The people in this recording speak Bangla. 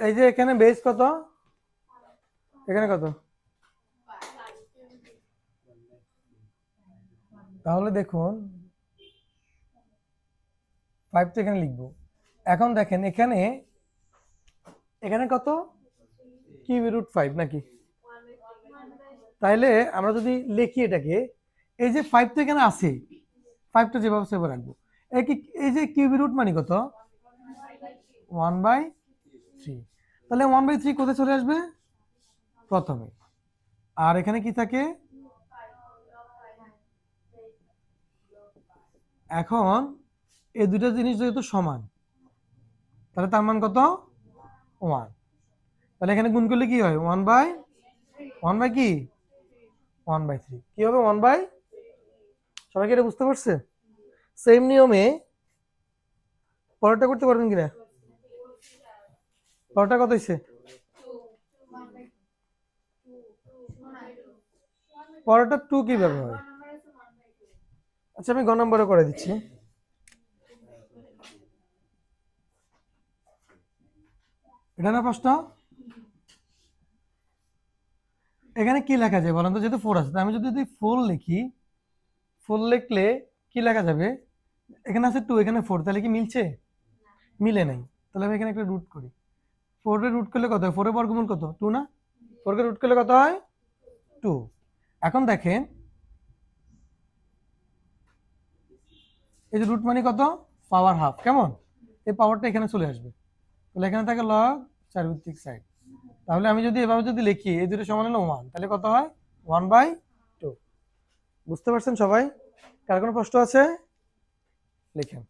এই যে এখানে বেস কত, এখানে কত, তাহলে দেখুন 5 তো এখানে লিখবো। এখন দেখেন এখানে এখানে কত, কিউব রুট 5 নাকি? তাইলে আমরা যদি লিখি এটাকে, এই যে 5 তো এখানে আছে, 5টা যেভাবে সেভাবে রাখবো। এই যে কিউব রুট মানে কত, 1/3। তাহলে 1/3 কোথায় চলে আসবে, প্রথমে। আর এখানে কি থাকে, এখন এই দুটো জিনিস যেহেতু সমান, তাহলে তার মান কত, 1। তাহলে এখানে গুণ করলে কি হয়, 1 বাই কি, 1/3 কি হবে, 1/, সবাই কি এটা বুঝতে পারছে? সেম নিয়মে পরেরটা করতে পারবেন কিনা, পরেরটা কত হয়েছে, পরেরটা 2 কিভাবে হয়? আচ্ছা আমি গ নম্বরে করে দিচ্ছি। এটা না প্রশ্ন, এখানে কি লেখা যায় বলেন তো, যেহেতু 4 আছে, আমি যদি 4 লিখি, 4 লিখলে কি লেখা যাবে, এখানে আছে 2, এখানে 4, তাহলে কি মিলছে, মিলে নাই। তাহলে আমি এখানে একটা রুট করি, 4 এর রুট করলে কত হয়, 4 এর বর্গমূল কত, 2 না, 4 কে রুট করলে কত হয়, 2। এখন দেখেন এই যে রুট মানে কত, পাওয়ার হাফ, কেমন, এই পাওয়ারটা এখানে চলে আসবে, তাহলে এখানে থাকে লগ চারিত্রিক সাইড। তাহলে আমি যদি এভাবে যদি লিখি, এই দুটো সমান হলো 1, তাহলে কত হয়, 1/2। বুঝতে পারছেন সবাই? কার কোনো প্রশ্ন আছে, লিখেন।